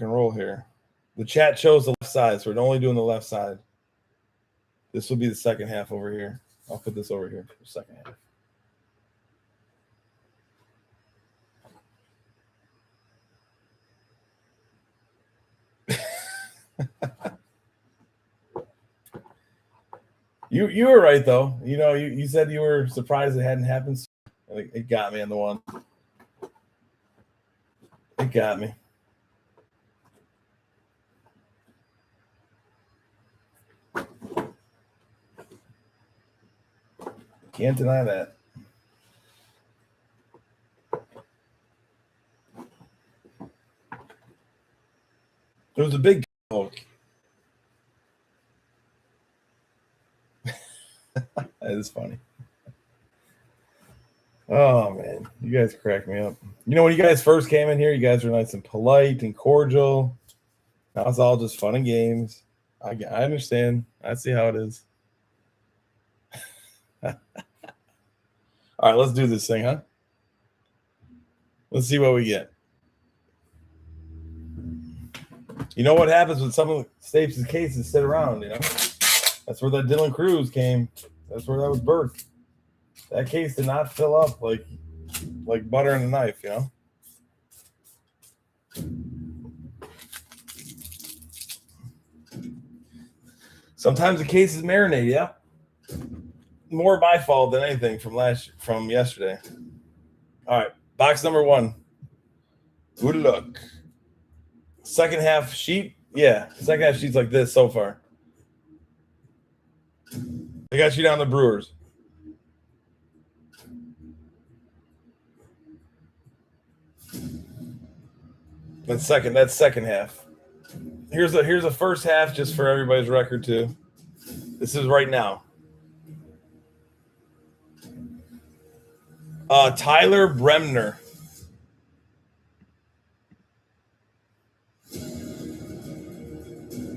and roll here. The chat chose the left side, so we're only doing the left side. This will be the second half over here. I'll put this over here for the second half. You were right though. You know, you said you were surprised it hadn't happened. It got me on the one. It got me. Can't deny that. There was a big Hulk. That is funny. Oh man, you guys crack me up. You know, when you guys first came in here, you guys were nice and polite and cordial. Now it's all just fun and games. I understand. I see how it is. All right, let's do this thing, huh? Let's see what we get. You know what happens when some of Stapes' cases sit around, you know? That's where that Dylan Cruz came. That's where that was birthed. That case did not fill up like butter in a knife, you know? Sometimes the case is marinated, yeah. More my fault than anything from yesterday. All right, box number 1. Good luck. Second half sheet, yeah. Second half sheet's like this so far. I got you down the Brewers. That's second half. Here's a first half just for everybody's record too. This is right now. Tyler Bremner.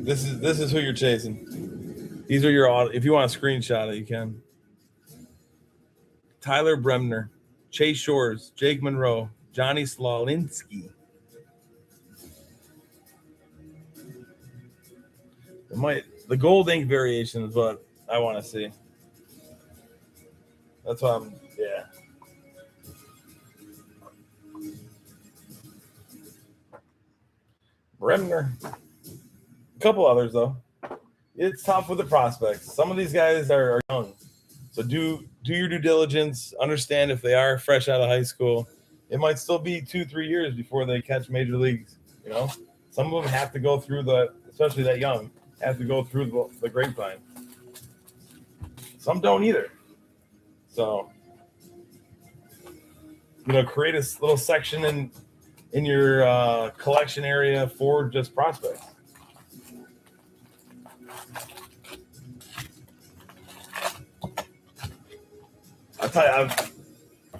This is who you're chasing. These are your, if you want to screenshot it, you can. Tyler Bremner, Chase Shores, Jake Monroe, Johnny Slalinski. The gold ink variation is what I want to see. That's why yeah. Bremner. A couple others, though. It's tough with the prospects. Some of these guys are young. So do your due diligence. Understand if they are fresh out of high school. It might still be 2-3 years before they catch major leagues. You know, some of them have to go through especially that young, have to go through the grapevine. Some don't either. So, you know, create a little section in your collection area for just prospects. I'll tell you,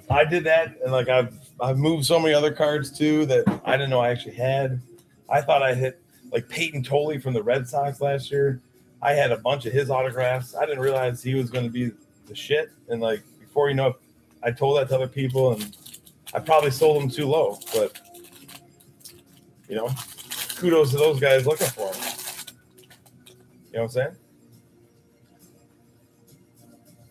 I did that, and like I've moved so many other cards too that I didn't know I actually had. I thought I hit like Peyton Tolley from the Red Sox last year. I had a bunch of his autographs. I didn't realize he was going to be the shit. And like before you know it, I told that to other people, and I probably sold them too low. But you know, kudos to those guys looking for him. You know what I'm saying?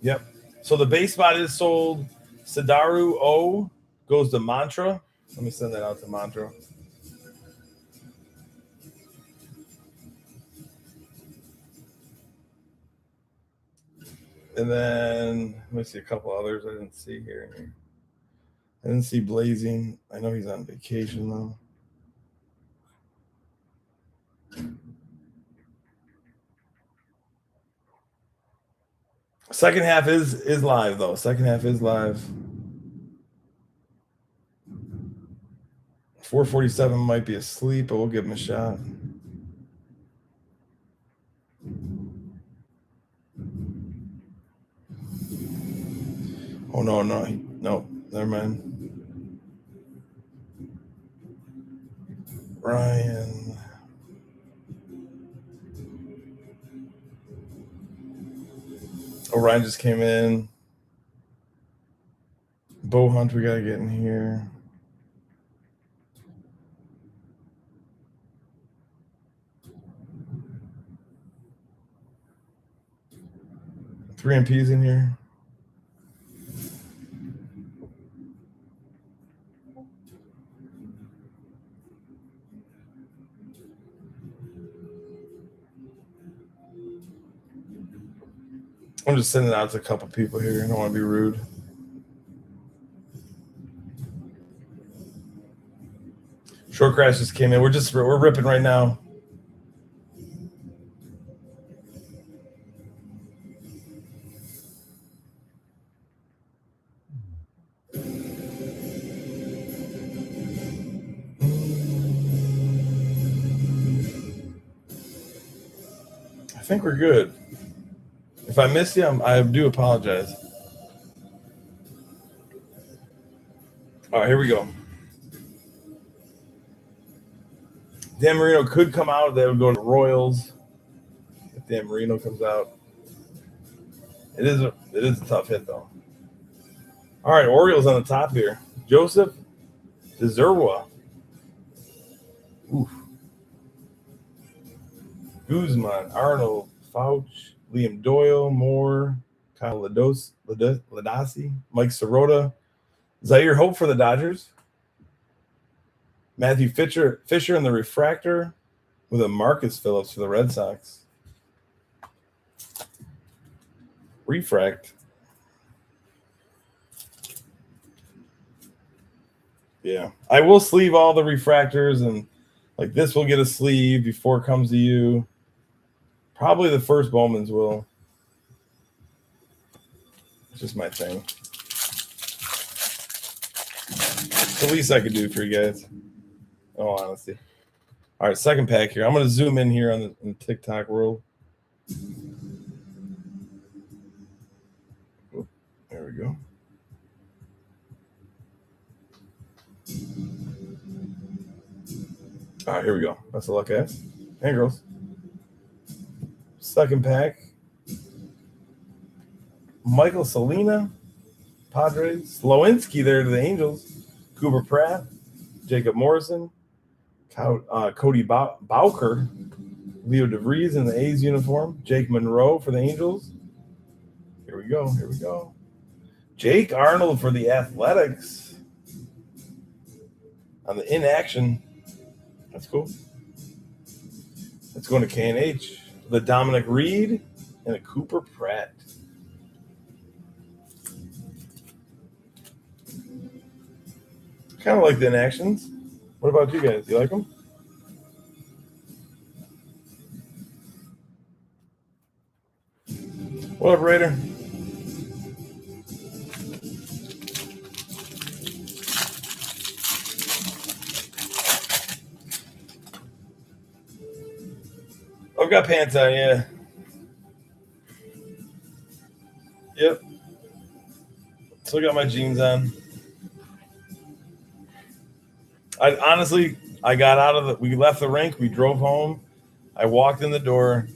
Yep. So the base spot is sold. Sadaru O goes to Mantra. Let me send that out to Mantra. And then let me see a couple others I didn't see here. I didn't see Blazing. I know he's on vacation though. Second half is live though. Second half is live. 447 might be asleep, but we'll give him a shot. Oh no, never mind. Ryan. Oh, Ryan just came in. Bow Hunt, we gotta get in here. Three MPs in here. I'm just sending out to a couple people here. I don't want to be rude. Short crash just came in. We're ripping right now. I think we're good. If I miss you, I do apologize. All right, here we go. Dan Marino could come out. They would go to the Royals. If Dan Marino comes out, it is a tough hit though. All right, Orioles on the top here. Joseph DeZerwa. Oof. Guzman, Arnold, Fauch, Liam Doyle, Moore, Kyle Ladasi, Mike Sirota. Zaire Hope for the Dodgers. Matthew Fisher in the refractor with a Marcus Phillips for the Red Sox. Refract. Yeah. I will sleeve all the refractors, and like this will get a sleeve before it comes to you. Probably the first Bowman's will. It's just my thing. It's the least I could do for you guys. Oh, honestly. All right, second pack here. I'm going to zoom in here on the TikTok world. Oh, there we go. All right, here we go. Best of luck, guys and girls. Second pack. Michael Salina, Padres. Slowinski there to the Angels. Cooper Pratt, Jacob Morrison, Cody Bowker, Leo DeVries in the A's uniform, Jake Monroe for the Angels. Here we go. Jake Arnold for the Athletics on the inaction. That's cool. Let's go to K&H. The Dominic Reed and a Cooper Pratt. Kind of like the inactions. What about you guys? You like them? What up, Raider? I've got pants on, yeah. Yep. Still got my jeans on. I got out of we left the rink, we drove home. I walked in the door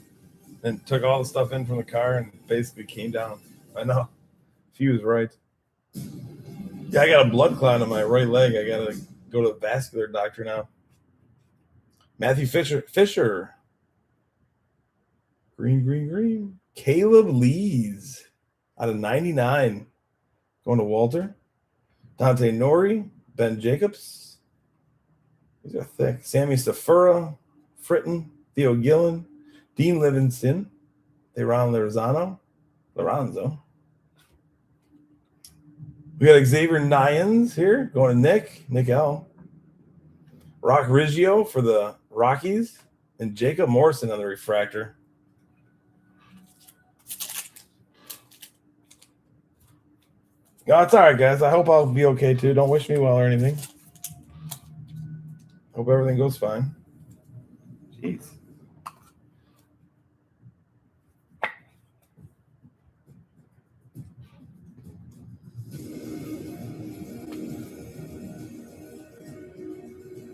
and took all the stuff in from the car and basically came down. I know. She was right. Yeah, I got a blood clot on my right leg. I got to go to the vascular doctor now. Matthew Fisher. Green. Caleb Lees out of 99. Going to Walter. Dante Nori. Ben Jacobs. These are thick. Sammy Stafura. Fritton. Theo Gillen. Dean Livingston. Deron Lorenzo. We got Xavier Nyans here. Going to Nick L. Rock Riggio for the Rockies. And Jacob Morrison on the refractor. No, it's all right, guys. I hope I'll be okay, too. Don't wish me well or anything. Hope everything goes fine. Jeez.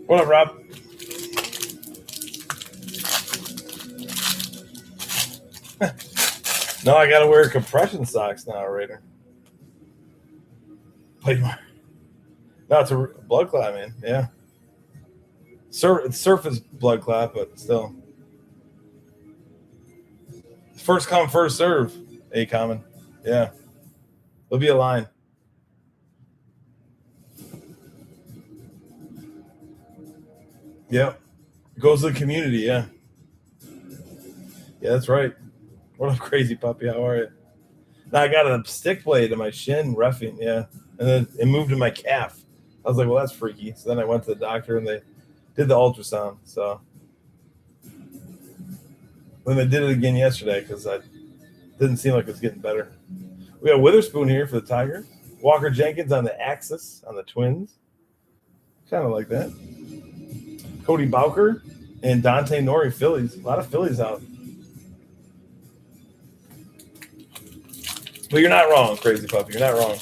What up, Rob? No, I got to wear compression socks now, Raider. No, it's a blood clot, man. Yeah. It's surface blood clot, but still. First come, first serve. A common. Yeah. There'll be a line. Yep. Goes to the community, yeah. Yeah, that's right. What a crazy puppy. How are you? Now I got a stick blade in my shin, roughing, yeah. And then it moved to my calf. I was like, well, that's freaky. So then I went to the doctor and they did the ultrasound. So then they did it again yesterday because I didn't seem like it was getting better. We got Witherspoon here for the Tiger. Walker Jenkins on the Axis on the Twins. Kind of like that. Cody Bowker and Dante Nori, Phillies. A lot of Phillies out. But you're not wrong, crazy puppy. You're not wrong.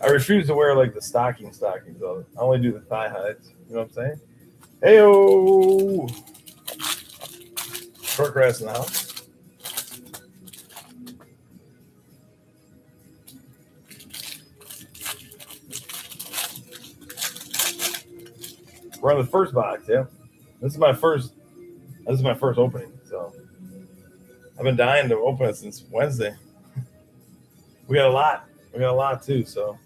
I refuse to wear like the stockings though. I only do the thigh highs. You know what I'm saying? Heyo! Short grass in the house. We're on the first box, yeah. This is my first opening, so I've been dying to open it since Wednesday. We got a lot too, so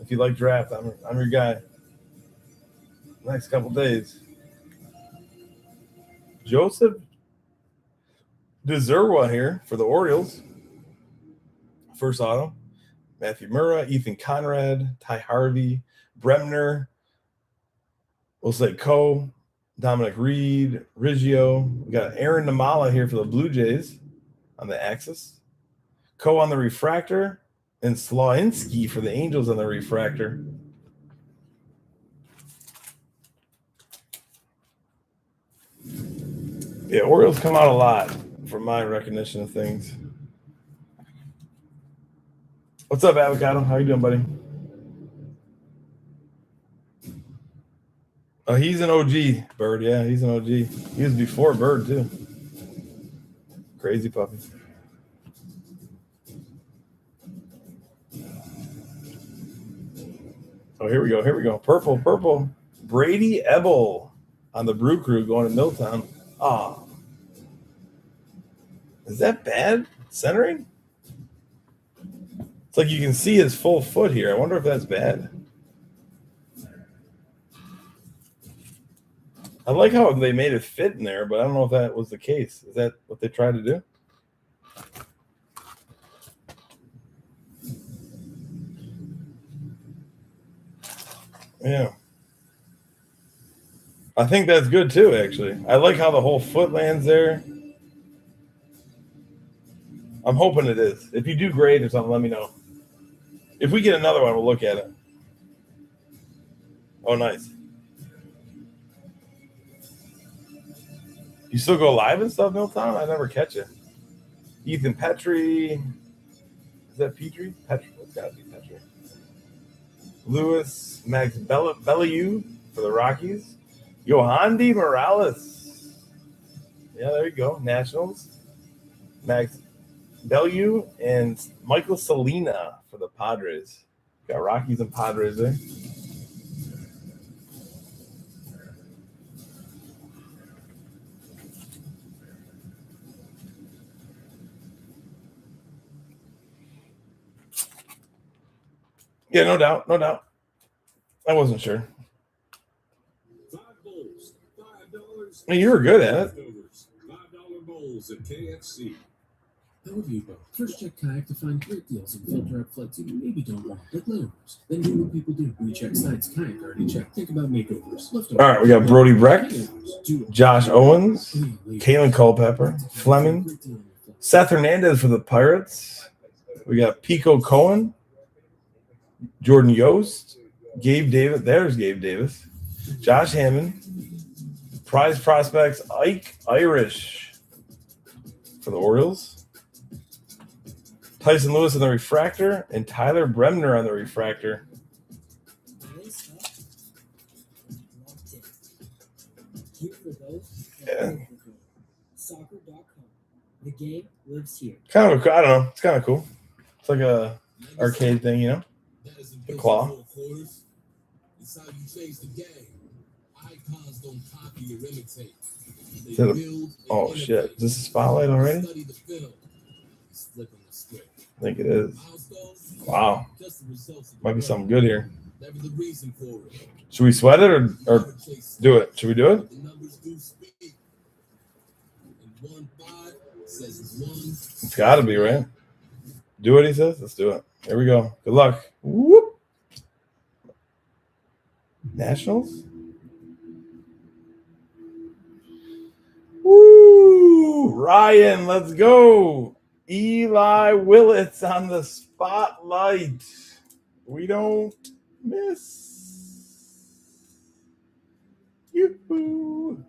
if you like draft, I'm your guy. Next couple days. Joseph DeZerwa here for the Orioles. First auto. Matthew Murrah, Ethan Conrad, Ty Harvey, Bremner. We'll say Coe, Dominic Reed, Riggio. We got Aaron Namala here for the Blue Jays on the Axis. Coe on the refractor, and Slawinski for the Angels on the refractor. Yeah, Orioles come out a lot from my recognition of things. What's up, Avocado? How you doing, buddy? Oh, he's an OG, Bird. Yeah, he's an OG. He was before Bird, too. Crazy puppy. Oh, here we go. Purple. Brady Ebel on the Brew Crew going to Milltown. Oh. Is that bad? Centering? It's like you can see his full foot here. I wonder if that's bad. I like how they made it fit in there, but I don't know if that was the case. Is that what they tried to do? Yeah. I think that's good too, actually. I like how the whole foot lands there. I'm hoping it is. If you do grade or something, let me know. If we get another one, we'll look at it. Oh, nice. You still go live and stuff, Milltown? I never catch it. Ethan Petrie. Is that Petrie? Petrie. It's got to be Petrie. Lewis Max Bellieu for the Rockies. Yohandy Morales. Yeah, there you go. Nationals. Max Bellieu and Michael Salina for the Padres. Got Rockies and Padres there. Yeah, no doubt. I wasn't sure. $5. You were good at it. $5 bowls at KFC. Overview boat. First check kayak to find great deals and filter out flights you maybe don't want, like layovers. Then do what people do. We check sites kayak already checked. Think about makeovers. Leftovers. All right, we got Brody Brecht, Josh Owens, Kalen Culpepper, Fleming, Seth Hernandez for the Pirates. We got Pico Cohen, Jordan Yost, Gabe Davis. There's Gabe Davis. Josh Hammond. Prize prospects Ike Irish for the Orioles. Tyson Lewis on the refractor and Tyler Bremner on the refractor. Yeah. Soccer.com. The game lives here. Kind of, I don't know. It's kind of cool. It's like a arcade thing, you know? The claw. It's how you change the game. Icons don't copy or imitate. They Is it a- build and Oh innovate. shit! Is this a spotlight already? Study the film. It's flipping the script. I think it is. Milestones, Wow, just the results of the might be work. something good here. Never the reason for it. Should we sweat it or Never chase do it? Should we do it? the numbers do speak. And 1-5 says it's one. It's got to be, right? Do what he says. Let's do it. Here we go. Good luck. Whoop. Nationals. Woo! Ryan, let's go. Eli Willits on the spotlight. We don't miss. Yoo-hoo.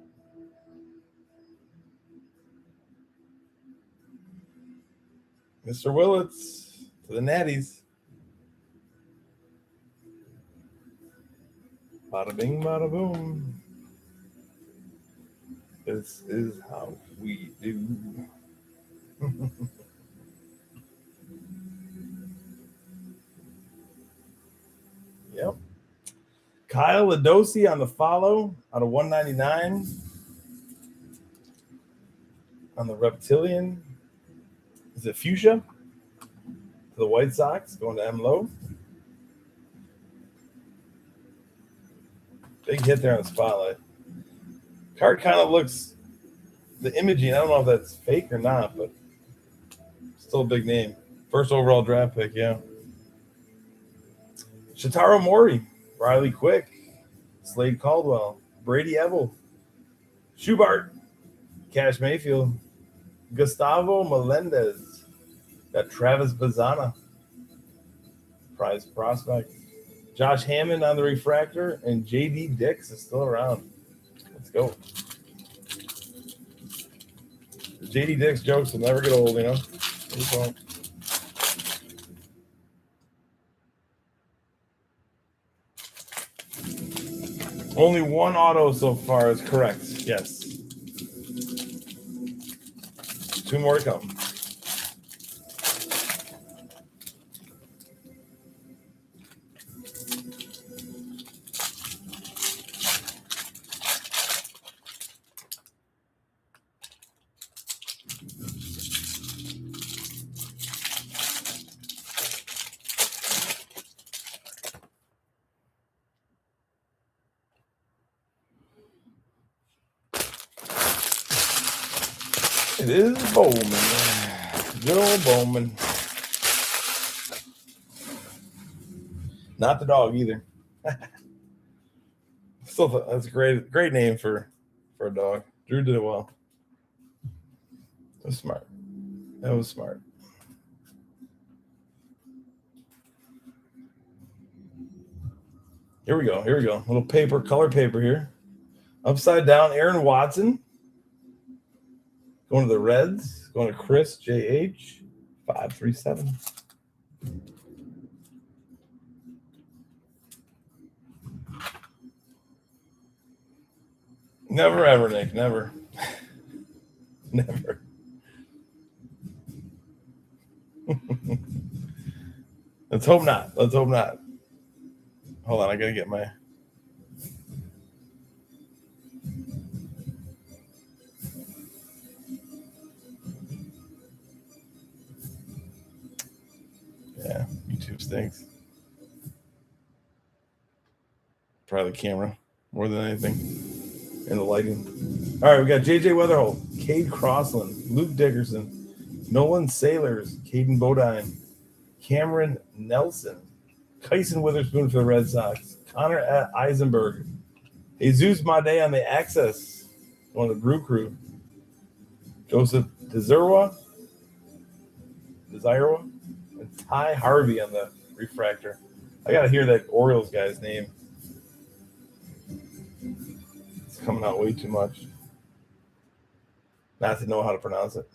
Mr. Willits to the Natties. Bada bing, bada boom. This is how we do. Yep. Kyle Ladosi on the follow out of 199 on the Reptilian. Is it Fuchsia? To the White Sox, going to M. Lowe. Big hit there on the spotlight. Card kind of looks, the imaging, I don't know if that's fake or not, but still a big name. First overall draft pick, yeah. Shotaro Mori, Riley Quick, Slade Caldwell, Brady Evell, Schubart, Cash Mayfield, Gustavo Melendez, got Travis Bazzana, prize prospect, Josh Hammond on the refractor, and J.D. Dix is still around. Let's go. The J.D. Dix jokes will never get old, you know? They won't. Only one auto so far is correct. Yes. 2 more to come. It is Bowman. Good old Bowman. Not the dog either. Still, that's a great name for a dog. Drew did it well. That was smart. That was smart. Here we go. Here we go. Little paper, color paper here. Upside down, Aaron Watson. Going to the Reds. Going to Chris JH 537. Never ever, Nick. Never. Never. Let's hope not. Let's hope not. Hold on, I gotta get my. Yeah, YouTube stinks. Probably the camera more than anything, and the lighting. All right, we got JJ Weatherholt, Cade Crossland, Luke Dickerson, Nolan Sailors, Caden Bodine, Cameron Nelson, Kyson Witherspoon for the Red Sox, Connor Eisenberg, Jesus Made on the Access, on the Brew Crew, Joseph Desirwa, and Ty Harvey on the Refractor. I got to hear that Orioles guy's name. It's coming out way too much. Not to know how to pronounce it.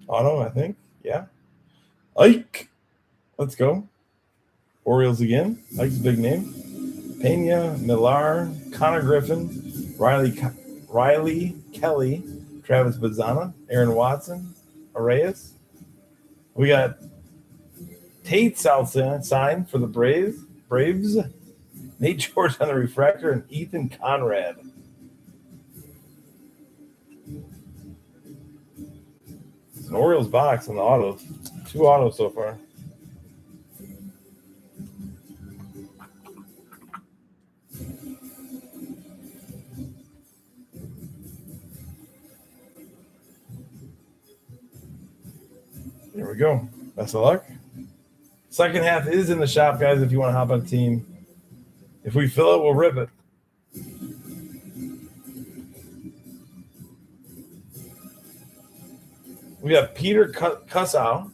Auto, I think. Yeah. Ike. Let's go. Orioles again. Ike's a big name. Pena, Millar, Connor Griffin, Riley Kelly, Travis Bazzana, Aaron Watson, Arias. We got Tate South sign for the Braves. Nate George on the refractor and Ethan Conrad. It's an Orioles box on the autos. 2 autos so far. There we go. Best of luck. Second half is in the shop, guys, if you want to hop on the team. If we fill it, we'll rip it. We got Peter Cussow,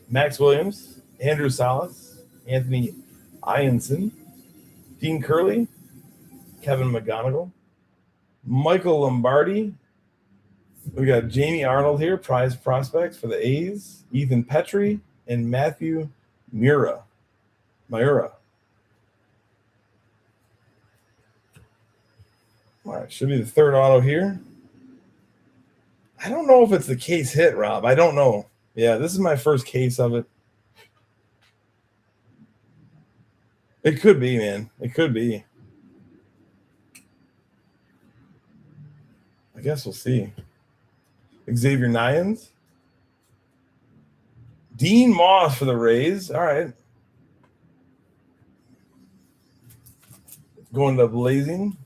Max Williams, Andrew Salas, Anthony Ianson, Dean Curley, Kevin McGonigal, Michael Lombardi. We got Jamie Arnold here, prize prospects for the A's, Ethan Petrie, and Matthew Miura. All right, should be the third auto here. I don't know if it's the case hit, Rob. I don't know. Yeah, this is my first case of it. It could be, man. It could be. I guess we'll see. Xavier Nyans. Dean Moss for the Rays. All right. Going to Blazing.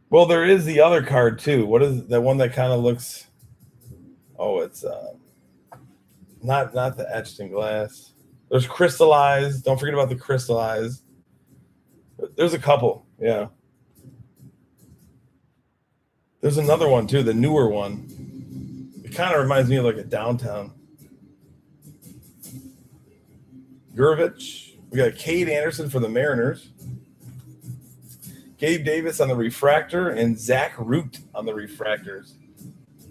Well, there is the other card, too. What is that one that kind of looks... Oh, it's not the etched in glass. There's crystallized. Don't forget about the crystallized. There's a couple, yeah. There's another one, too, the newer one. It kind of reminds me of like a downtown. Gurvich. We got Cade Anderson for the Mariners. Gabe Davis on the refractor and Zach Root on the refractors.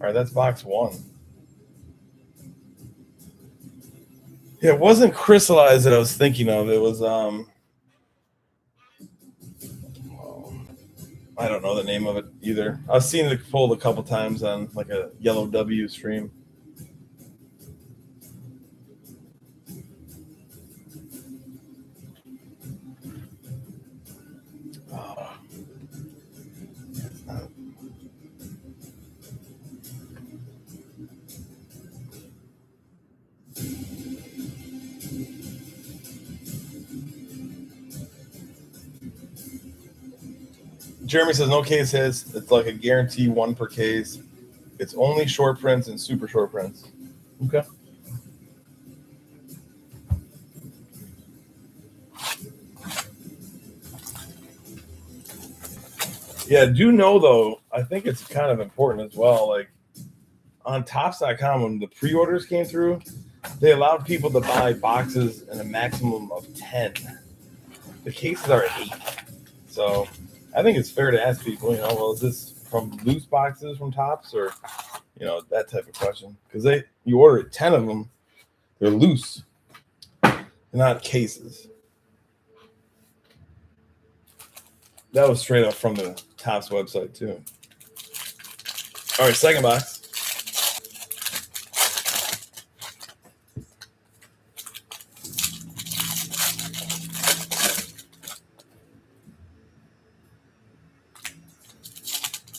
All right, that's box 1. Yeah, it wasn't crystallized that I was thinking of. It was I don't know the name of it either. I've seen it pulled a couple times on like a Yellow W stream. Jeremy says no case hits. It's like a guarantee 1 per case. It's only short prints and super short prints. Okay. Yeah, do know though, I think it's kind of important as well. Like on Topps.com, when the pre-orders came through, they allowed people to buy boxes in a maximum of 10. The cases are 8. So I think it's fair to ask people, well, is this from loose boxes from Topps or, that type of question? Because you order 10 of them, they're loose. They're not cases. That was straight up from the Topps website, too. All right, second box.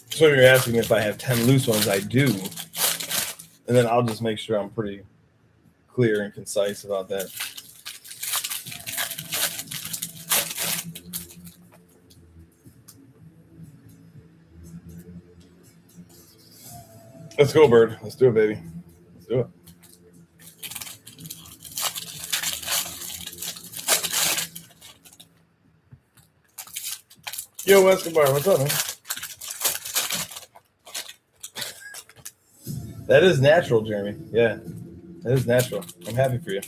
So you're asking if I have 10 loose ones. I do. And then I'll just make sure I'm pretty clear and concise about that. Let's go, Bird. Let's do it, baby. Let's do it. Yo, Escobar, what's up, man? That is natural, Jeremy. Yeah, that is natural. I'm happy for you.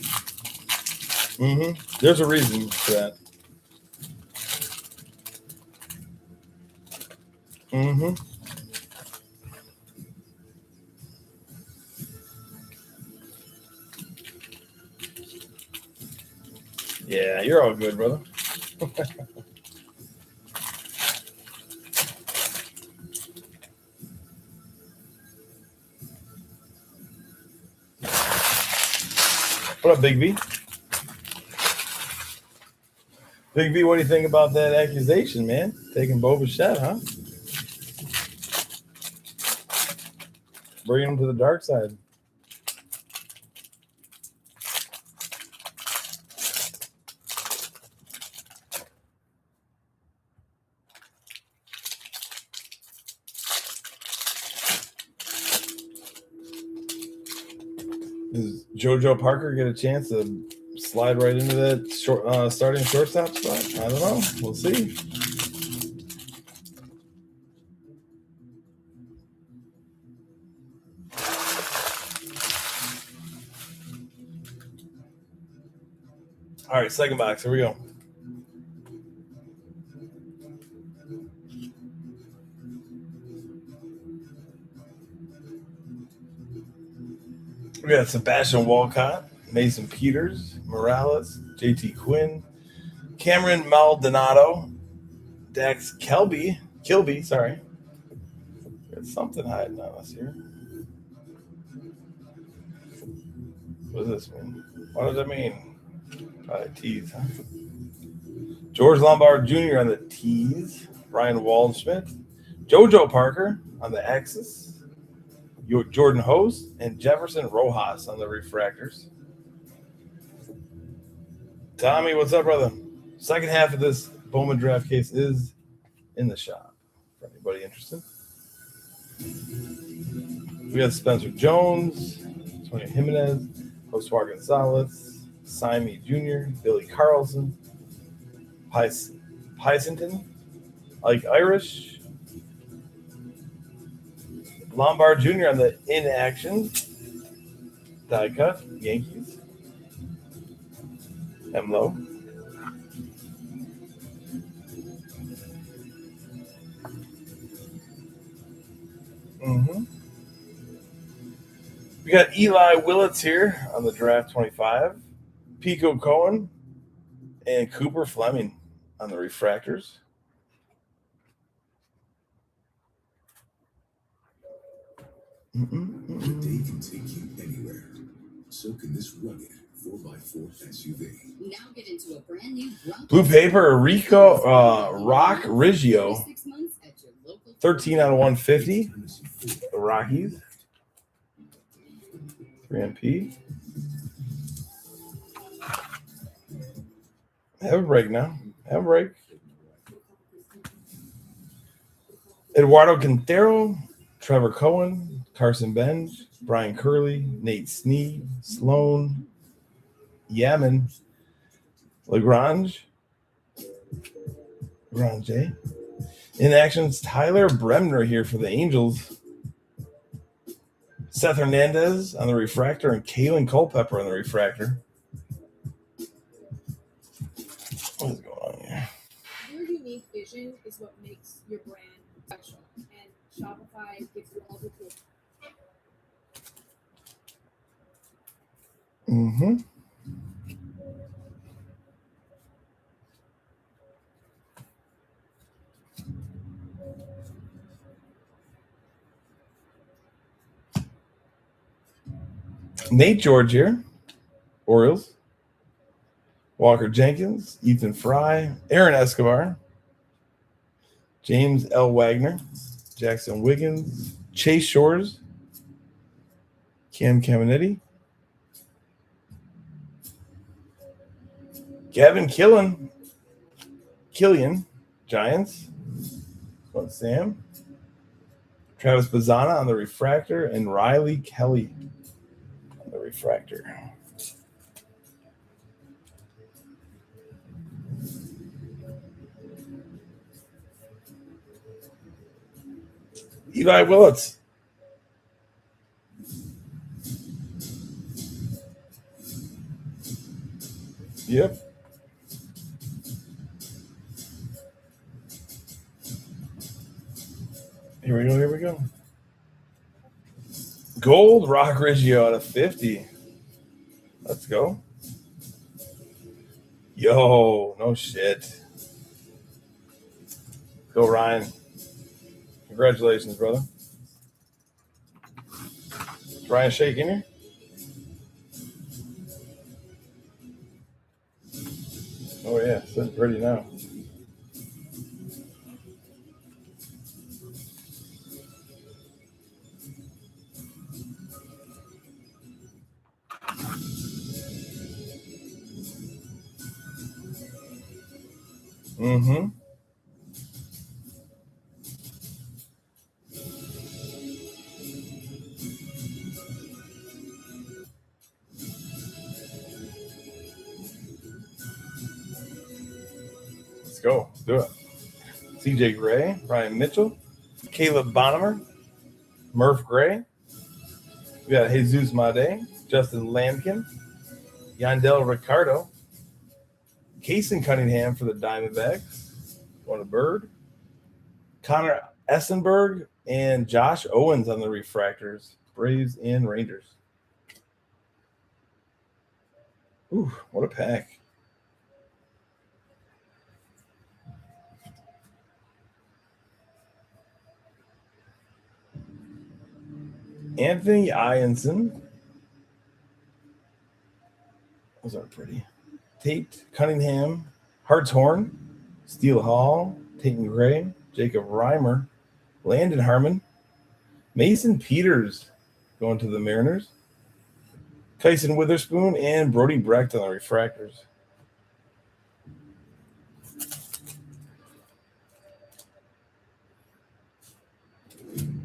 There's a reason for that. Yeah, you're all good, brother. What up, Big V? Big V, what do you think about that accusation, man? Taking Boba's shot, huh? Bringing him to the dark side. Does JoJo Parker get a chance to slide right into that starting shortstop spot? I don't know. We'll see. All right, second box. Here we go. We got Sebastian Walcott, Mason Peters, Morales, JT Quinn, Cameron Maldonado, Dax Kilby, sorry. Got something hiding on us here. What does this mean? What does it mean? Probably T's, huh? George Lombard Jr. on the T's, Brian Waldschmidt, JoJo Parker on the X's, Jordan Host, and Jefferson Rojas on the refractors. Tommy, what's up, brother? Second half of this Bowman draft case is in the shop. For anybody interested. We got Spencer Jones, Tony Jimenez, Josue Gonzalez, Simey Jr., Billy Carlson, Pysonton, Ike Irish, Lombard Jr. on the inaction, die cut, Yankees, Emlo. We got Eli Willits here on the draft 25, Pico Cohen, and Cooper Fleming on the refractors. The day can take you anywhere. So can this rugged 4x4 SUV. Now get into a brand new Blue Paper Rock Riggio, 13 out of 150. The Rockies. 3MP. Have a break now. Have a break. Eduardo Quintero, Trevor Cohen, Carson Benj, Brian Curley, Nate Snead, Sloan, Yaman, Lagrange. In actions, Tyler Bremner here for the Angels. Seth Hernandez on the refractor and Kalen Culpepper on the refractor. What is going on here? Your unique vision is what makes your brand special, and Shopify gives you all the tools. Nate George here, Orioles. Walker Jenkins, Ethan Fry, Aaron Escobar, James L. Wagner, Jackson Wiggins, Chase Shores, Cam Caminetti, Gavin Killian, Giants, Sam, Travis Bazzana on the refractor, and Riley Kelly on the refractor. Eli Willits. Yep. Here we go. Gold Rock Riggio out of 50. Let's go. Yo, no shit. Go, Ryan. Congratulations, brother. Is Ryan shaking here? Oh yeah, it's ready now. Mm-hmm. Let's go. Let's do it. CJ Gray, Ryan Mitchell, Caleb Bonham, Murph Gray. We got Jesus Made, Justin Lambkin, Yandel Ricardo, Kason Cunningham for the Diamondbacks, going to Bird, Connor Essenberg, and Josh Owens on the refractors, Braves and Rangers. Ooh, what a pack. Anthony Ianson. Those are pretty. Tate Cunningham, Hartshorn, Steele Hall, Peyton Gray, Jacob Reimer, Landon Harmon, Mason Peters going to the Mariners, Tyson Witherspoon, and Brody Brecht on the refractors.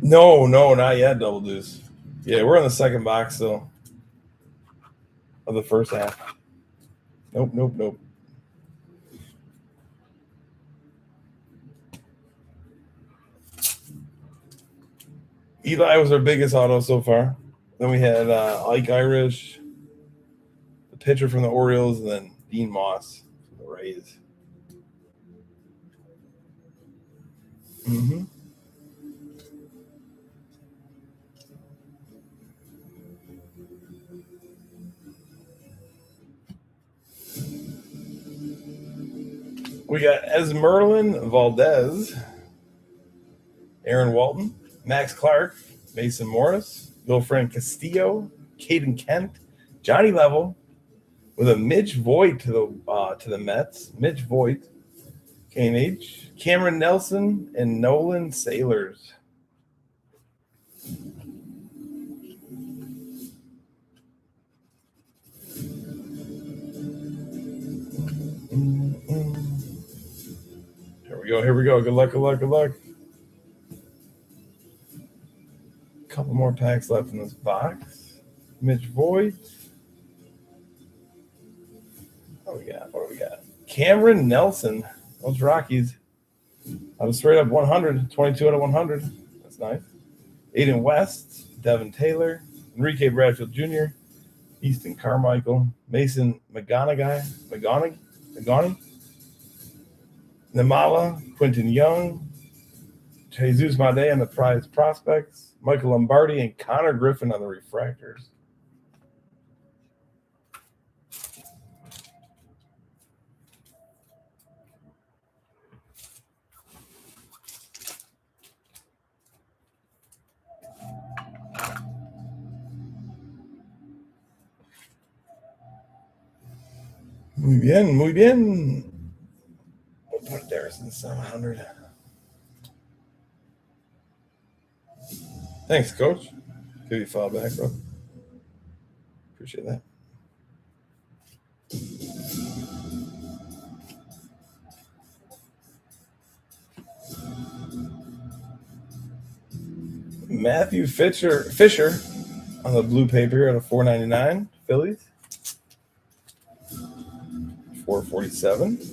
No, not yet, Double Deuce. Yeah, we're on the second box still of the first half. Nope. Eli was our biggest auto so far. Then we had Ike Irish, the pitcher from the Orioles, and then Dean Moss from the Rays. Mm-hmm. We got Esmerlin Valdez, Aaron Walton, Max Clark, Mason Morris, Wilfred Castillo, Caden Kent, Johnny Level, with a Mitch Voigt to the Mets. Mitch Voigt, K&H, Cameron Nelson, and Nolan Sailors. Here we go. Good luck. Couple more packs left in this box. Mitch Voigt. What do we got? Cameron Nelson. Those Rockies. Out of straight up 100. 22 out of 100. That's nice. Aiden West. Devin Taylor. Enrique Bradfield Jr. Easton Carmichael. Mason McGonaghy. Namala. Quentin Young. Jesus Made on the prize prospects. Michael Lombardi and Connor Griffin on the refractors. Muy bien. We'll put it there since 700. Thanks, Coach. Give you a follow back, bro. Appreciate that. Matthew Fisher on the blue paper at a $4.99. Phillies. $4.47.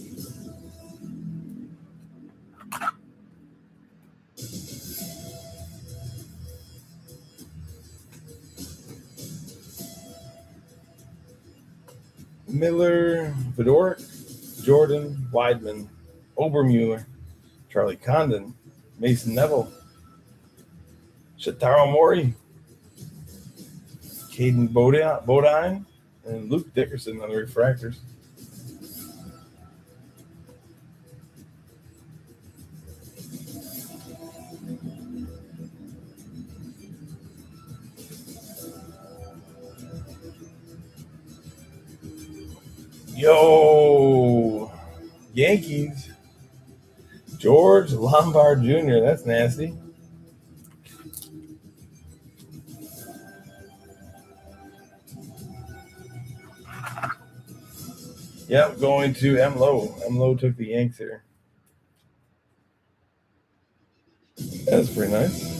Miller, Fedoruk, Jordan, Weidman, Obermuller, Charlie Condon, Mason Neville, Shotaro Mori, Caden Bodine, and Luke Dickerson on the refractors. Yo, Yankees. George Lombard Jr. That's nasty. Yep, going to M. Lowe. M. Lowe took the Yanks here. That's pretty nice.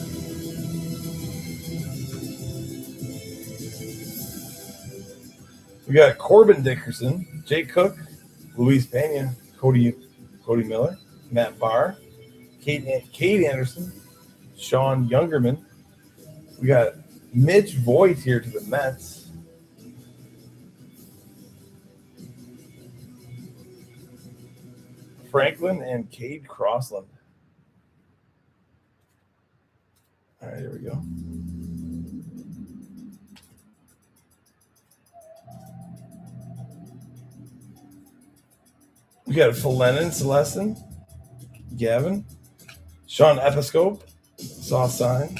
We got Corbin Dickerson, Jay Cook, Luis Pena, Cody Miller, Matt Barr, Kate Anderson, Sean Youngerman. We got Mitch Voigt here to the Mets. Franklin and Cade Crossland. All right, here we go. We got Philenin Celestin, Gavin, Sean Episcope, Saw Sign,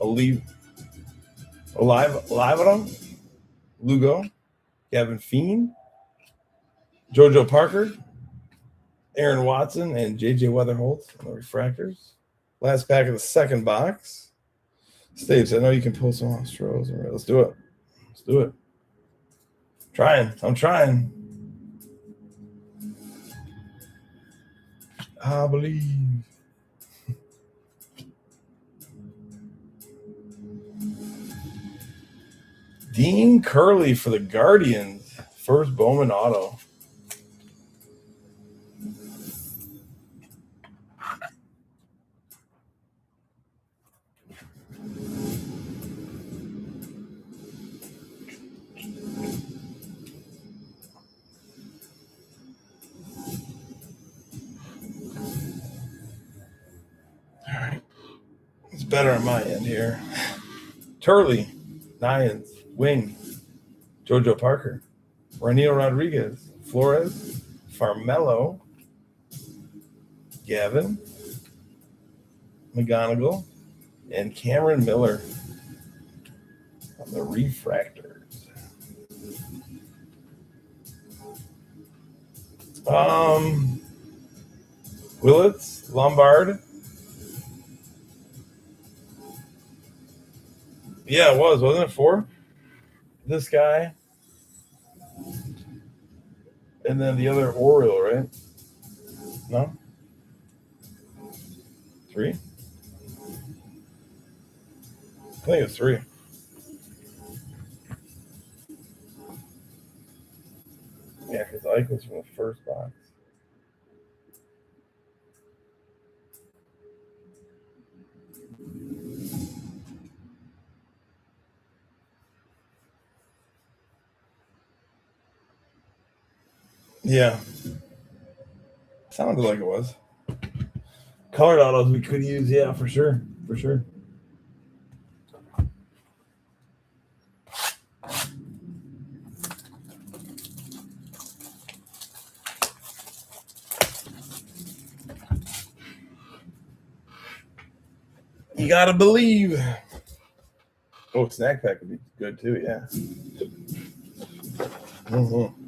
Oliveron, Lugo, Gavin Fiend, JoJo Parker, Aaron Watson, and JJ Weatherholt on the refractors. Last pack of the second box. Staves, I know you can pull some Astros. All right, let's do it. Let's do it. I'm trying. I believe. Dean Curley for the Guardians. First Bowman auto. All right. It's better on my end here. Turley, Nyans, Wing, JoJo Parker, Ranil Rodriguez, Flores, Farmello, Gavin, McGonigal, and Cameron Miller on the refractors. Willits, Lombard. Yeah, it was. Wasn't it 4? This guy. And then the other Oriole, right? No? 3? I think it's 3. Yeah, because Ike was from the first box. Yeah. Sounded like it was. Colored autos we could use, yeah, for sure. For sure. You gotta believe. Oh, snack pack would be good too, yeah. Mm-hmm.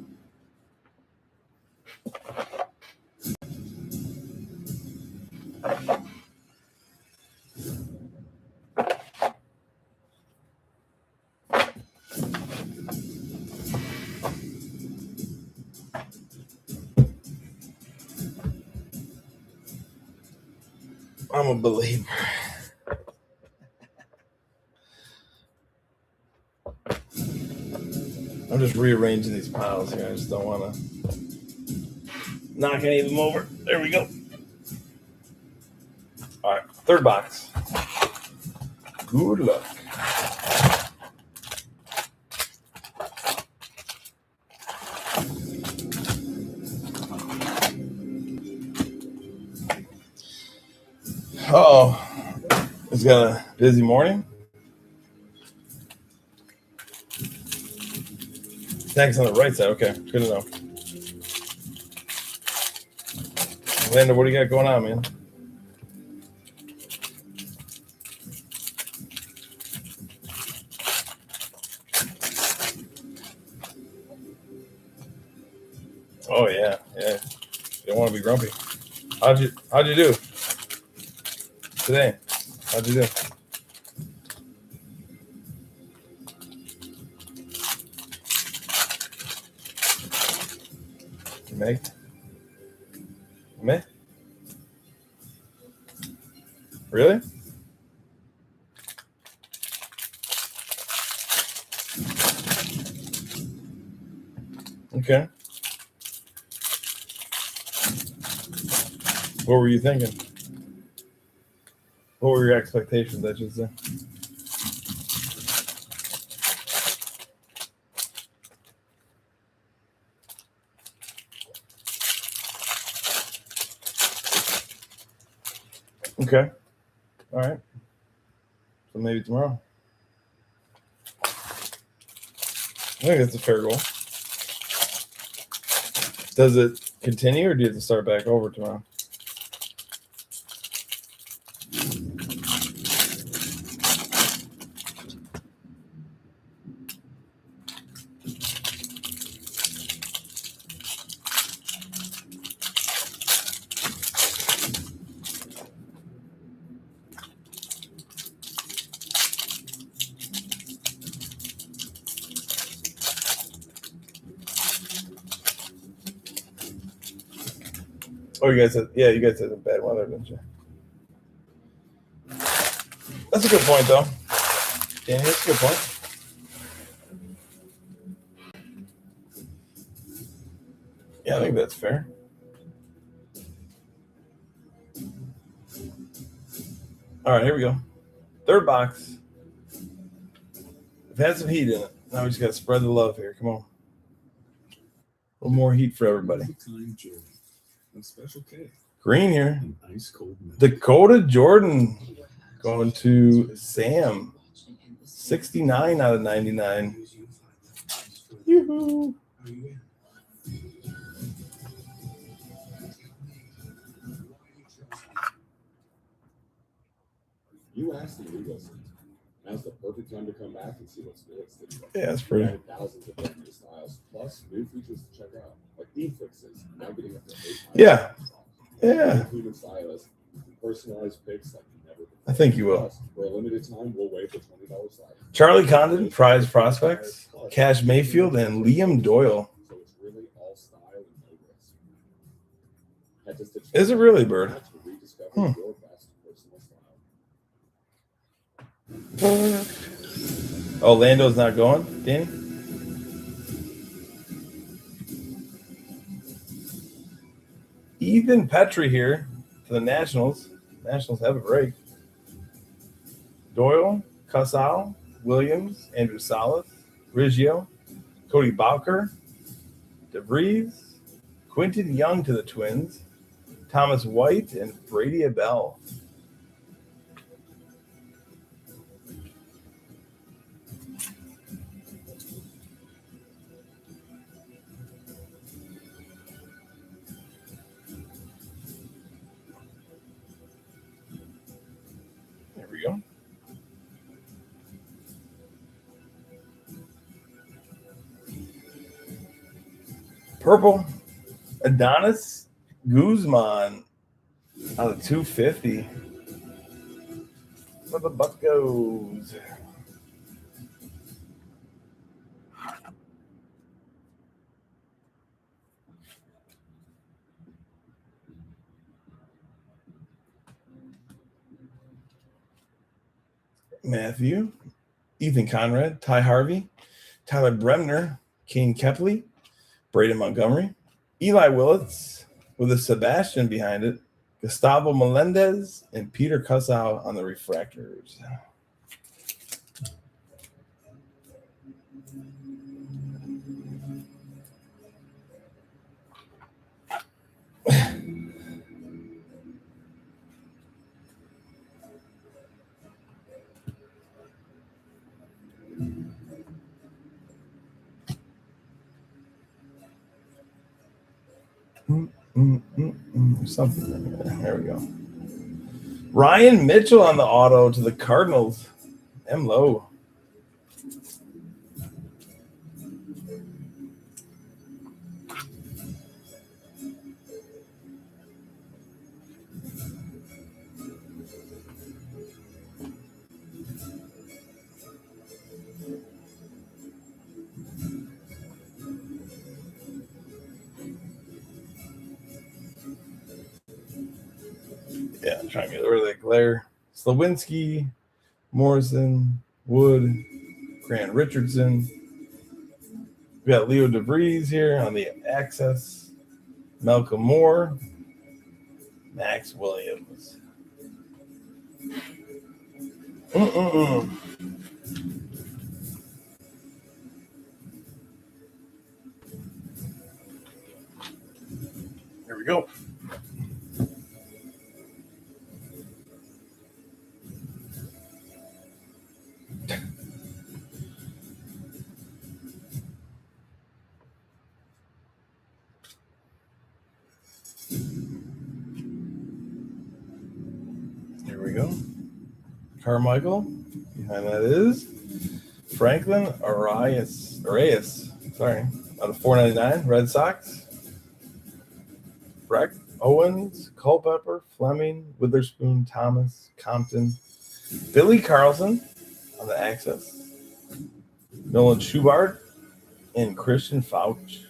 I'm a believer. I'm just rearranging these piles here. I just don't want to knock any of them over. There we go. All right, third box. Good luck. Uh-oh. It's got a busy morning. Snack's on the right side. Okay, good to know. Lander, what do you got going on, man? Oh, yeah. don't want to be grumpy. How'd you do today? How'd you do? Meg? Me? Really? Okay. What were you thinking? What were your expectations, I should say? Okay. All right. So maybe tomorrow. I think that's a fair goal. Does it continue, or do you have to start back over tomorrow? Oh, you guys had some bad weather, didn't you? That's a good point, though. Danny, that's a good point. Yeah, I think that's fair. All right, here we go. Third box. We've had some heat in it. Now we just got to spread the love here. Come on. A little more heat for everybody. Special K. Green here. An ice cold Dakota Jordan going to Sam. 69 out of 99. Yoo-hoo. You asked the Eagles. Now's the perfect time to come back and see what's new at Stitch. Yeah, that's pretty. Added thousands of brand new styles, plus new features to check out, like theme fixes. Now getting up to 8 Yeah. Yeah. Including stylists, personalized picks like never before. I think you will. Plus, for a limited time, we'll waive the $20 slide. Charlie Condon, prize prospects, Cash Mayfield, and Liam Doyle. So it's really all style and no risk. Head to Stitch. Is it really, Bird? To rediscover your best personal style. Oh, Lando's not going, Danny? Ethan Petrie here for the Nationals. Nationals have a break. Doyle, Casal, Williams, Andrew Salas, Riggio, Cody Bowker, DeVries, Quinton Young to the Twins, Thomas White, and Brady Abell. There we go. Purple, Adonis Guzman out of 250. Where the buck goes. Matthew, Ethan Conrad, Ty Harvey, Tyler Bremner, Kane Kepley, Braden Montgomery, Eli Willits with a Sebastian behind it, Gustavo Melendez, and Peter Cusow on the refractors. Something. There we go. Ryan Mitchell on the auto to the Cardinals. M. Low. trying to get rid of that glare. Slawinski, Morrison, Wood, Grant Richardson. We got Leo DeVries here on the access. Malcolm Moore, Max Williams. Here we go. Here we go. Carmichael. Behind that is Franklin Arias. Sorry. Out of 499. Red Sox. Breck, Owens, Culpepper, Fleming, Witherspoon, Thomas, Compton, Billy Carlson on the access. Nolan Schubart and Christian Fauch.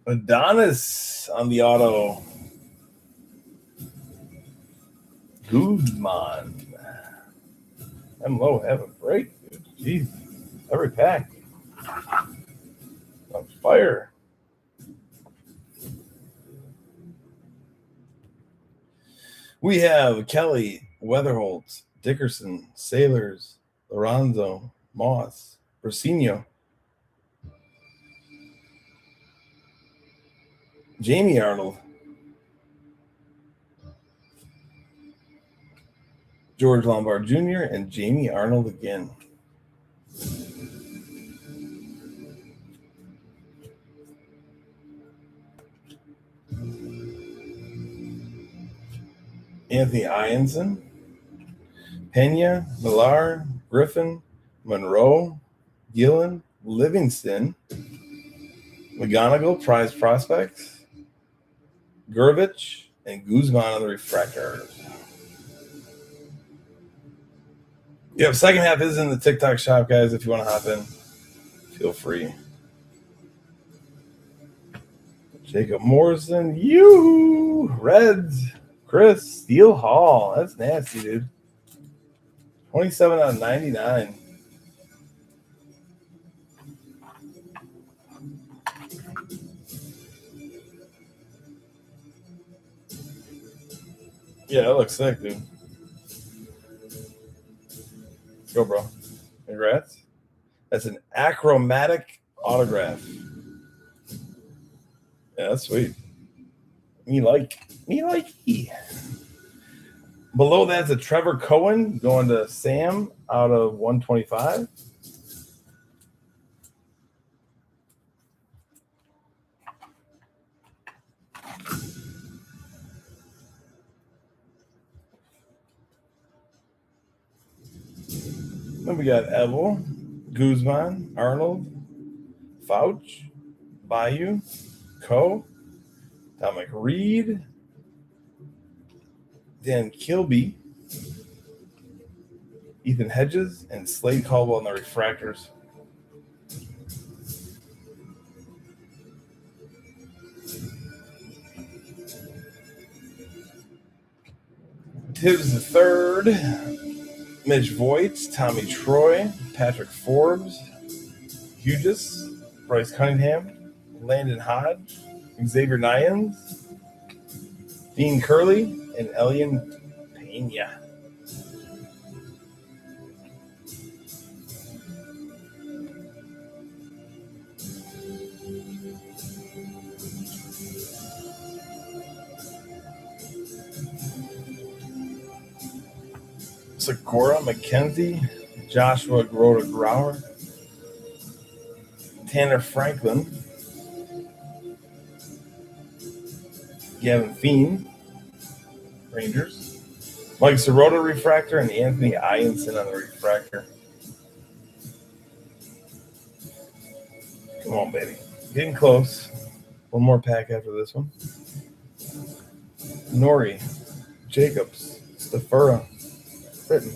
Adonis on the auto. Guzman. I'm low. Have a break, dude. Jeez. Every pack. On fire. We have Kelly, Weatherholt, Dickerson, Sailors, Lorenzo, Moss, Brasino, Jamie Arnold, George Lombard Jr., and Jamie Arnold again. Anthony Ianson, Pena, Millar, Griffin, Monroe, Gillen, Livingston, McGonigal, prize prospects, Gurvich, and Guzman on the refractors. Yeah, second half is in the TikTok shop, guys. If you want to hop in, feel free. Jacob Morrison, you Reds, Chris Steele Hall. That's nasty, dude. 27 out of 99. Yeah, that looks sick, dude. Let's go, bro. Congrats. That's an achromatic autograph. Yeah, that's sweet. Me like. Below that's a Trevor Cohen going to Sam out of 125. Then we got Evel, Guzman, Arnold, Fauch, Bayou, Coe, Dominic Reed, Dan Kilby, Ethan Hedges, and Slade Caldwell on the refractors. Tibbs the third, Mitch Voigt, Tommy Troy, Patrick Forbes, Hughes, Bryce Cunningham, Landon Hodge, Xavier Nyans, Dean Curley, and Elian Pena. Sakura McKenzie, Joshua Grota Grauer, Tanner Franklin, Gavin Feen, Rangers, Mike Sirota refractor and Anthony Ianson on the refractor. Come on, baby. Getting close. One more pack after this one. Nori, Jacobs, Stafura, Britton,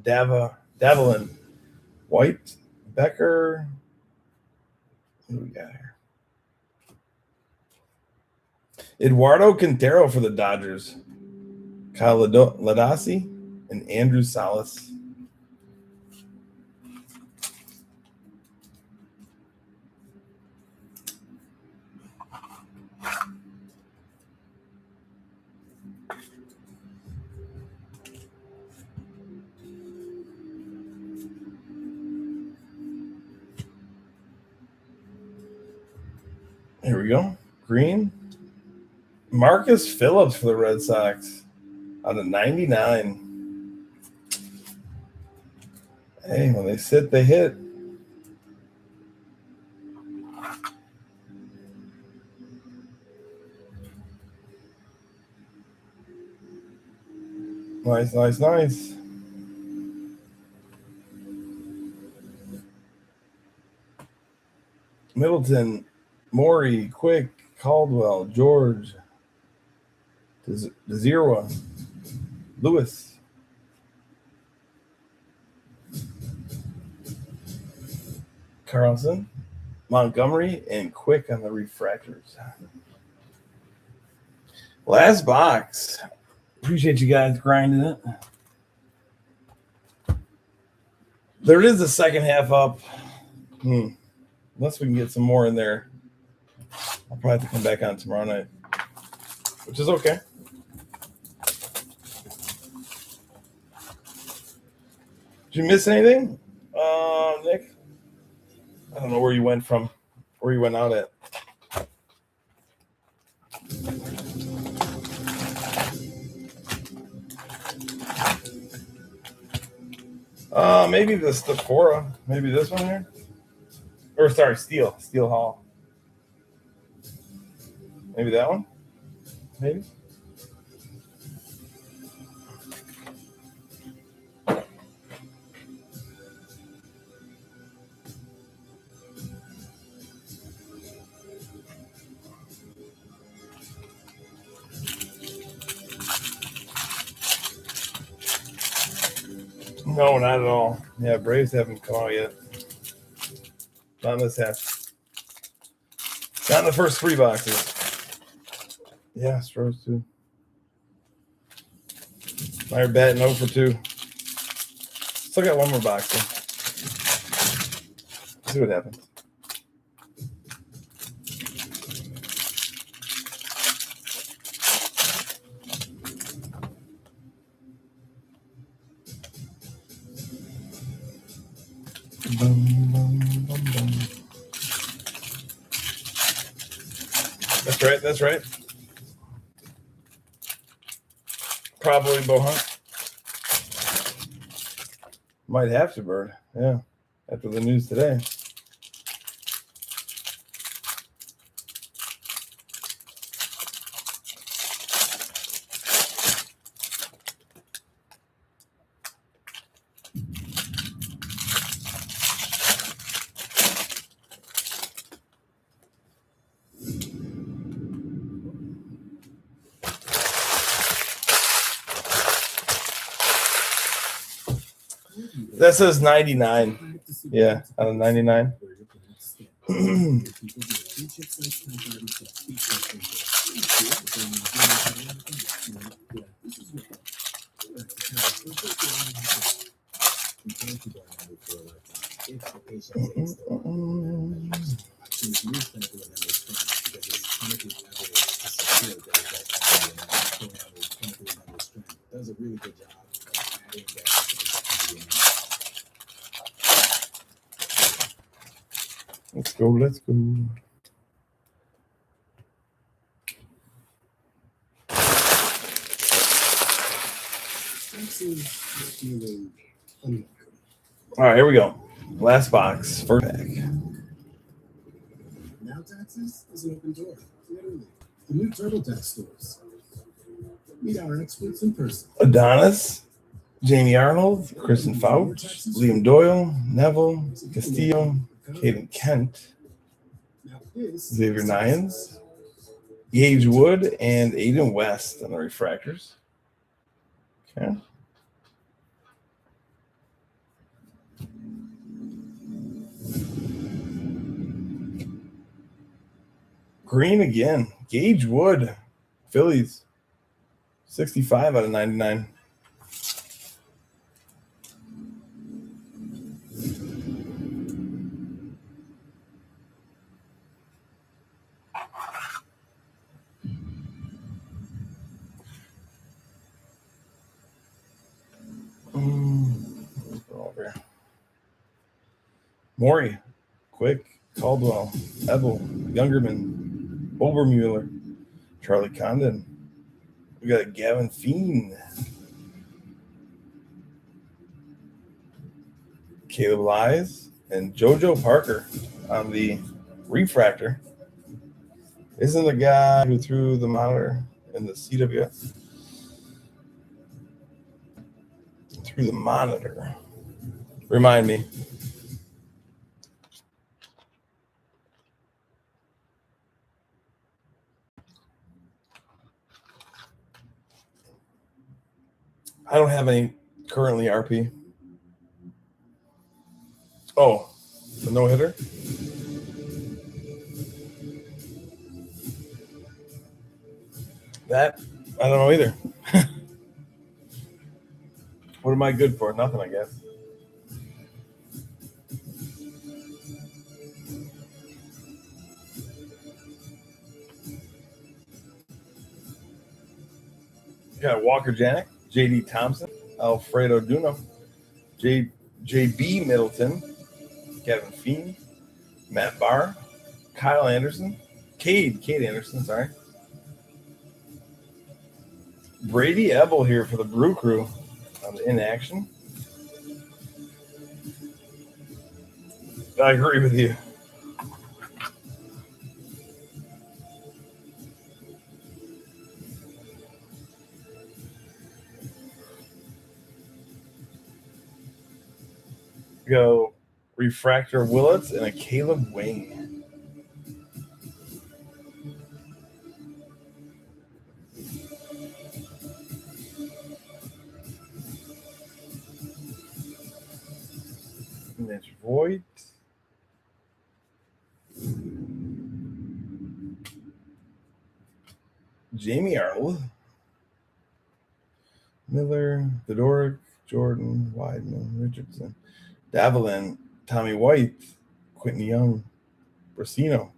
Davalin, White, Becker. Who we got here? Eduardo Quintero for the Dodgers. Kyle Ladasi and Andrew Salas. Here we go. Green. Marcus Phillips for the Red Sox out of 99. Hey, when they sit, they hit. Nice, nice, nice. Middleton, Morey, Quick, Caldwell, George, Zero, Lewis. Carlson, Montgomery, and Quick on the refractors. Last box. Appreciate you guys grinding it. There is the second half up. Unless we can get some more in there. I'll probably have to come back on tomorrow night, which is okay. Did you miss anything, Nick? I don't know where you went from, where you went out at. Maybe the Stafora. Maybe this one here. Or sorry, Steel Hall. Maybe that one. Maybe. No, not at all. Yeah, Braves haven't come out yet. Not in this half. Not in the first 3 boxes. Yeah, Stros too. Meyer batting 0 for 2. Still got one more box. Let's see what happens. That's right. Probably Bowman. Might have to, Bird. Yeah, after the news today. That says 99. Yeah, out of 99. Does a really good job of adding that. Let's go. All right, here we go. Last box, first pack. Now Taxes is an open door, literally. The new TurboTax stores. Meet our experts in person. Adonis, Jamie Arnold, Kristen Fouch, Liam Doyle, Neville, Castillo, Caden Kent, Now this Xavier is Nyans, Gage Wood, and Aiden West on the refractors. Okay. Green again. Gage Wood, Phillies, 65 out of 99. Let's go over here. Maury, Quick, Caldwell, Ebel, Youngerman, Obermueller, Charlie Condon. We got Gavin Fiend, Caleb Lies, and JoJo Parker on the refractor. Isn't the guy who threw the monitor in the CWS? Through the monitor. Remind me. I don't have any currently RP. Oh, the no hitter. That I don't know either. What am I good for? Nothing, I guess. Got Walker Janik, JD Thompson, Alfredo Duno, JB Middleton, Kevin Fiend, Matt Barr, Kyle Anderson, Cade Anderson, sorry. Brady Ebel here for the Brew Crew in action. I agree with you. Go Refractor Willets and a Caleb Wing. And that's Voigt. Jamie Arnold. Miller, Fedoric, Jordan, Weidman, Richardson, Davelin, Tommy White, Quentin Young, Brasino,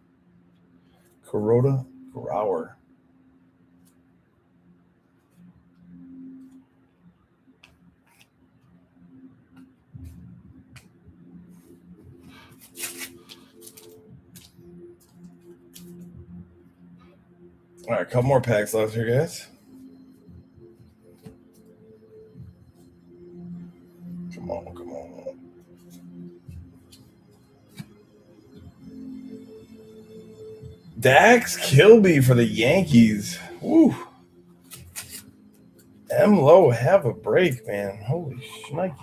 Kuroda, Grauer. All right, a couple more packs left here, guys. Come on. Dax Kilby for the Yankees. Woo. M. Low, have a break, man. Holy shnikes.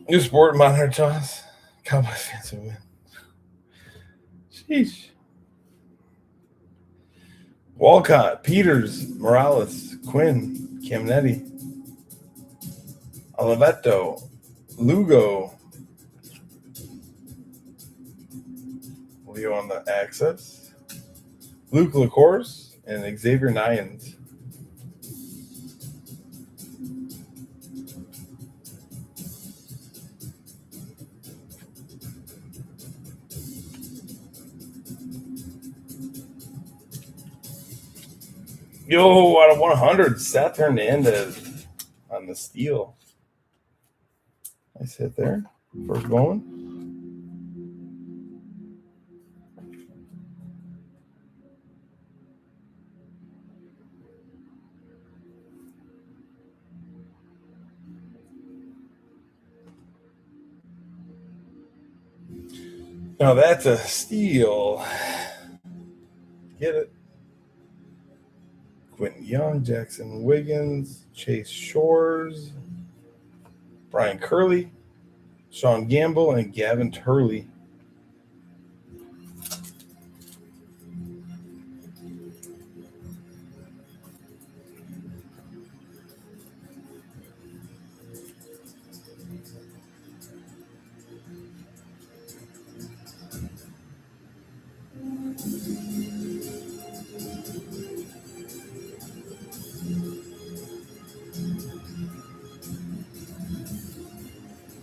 New sport monitor toss. Cowboys fans will win. Sheesh. Walcott, Peters, Morales, Quinn, Camnetti, Oliveto, Lugo, Leo on the access, Luke LaCourse, and Xavier Nyans. Yo, out of 100, Seth Hernandez on the steal. Nice hit there. First Bowman. Now that's a steal. Get it? Young, Jackson Wiggins, Chase Shores, Brian Curley, Sean Gamble, and Gavin Turley.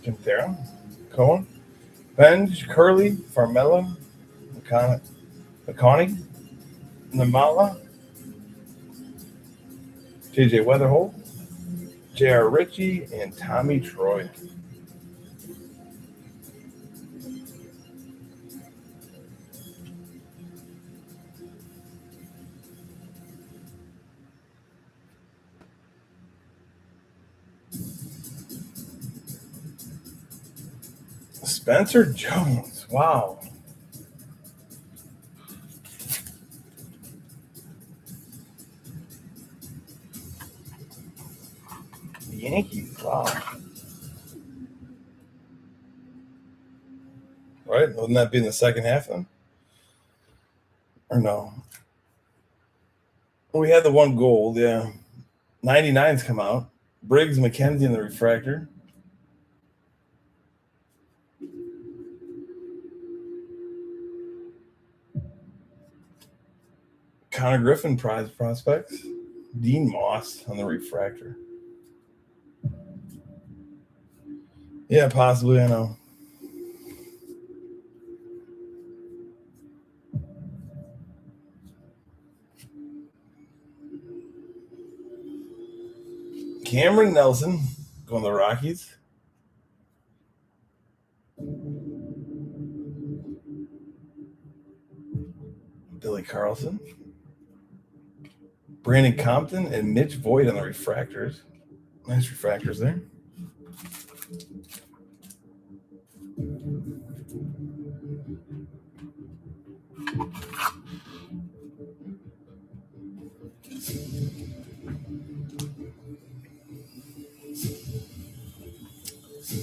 Quintero, Cohen, Benj, Curley, Farmella, McConney, Namala, JJ Weatherholt, J.R. Ritchie, and Tommy Troy. Spencer Jones. Wow. The Yankees. Wow. Right? Wouldn't that be in the second half then? Or no? We had the one gold, yeah. 99s come out. Briggs, McKenzie, and the refractor. Connor Griffin prize prospects. Dean Moss on the refractor. Yeah, possibly, I know. Cameron Nelson going to the Rockies. Billy Carlson. Brandon Compton and Mitch Voigt on the refractors. Nice refractors there.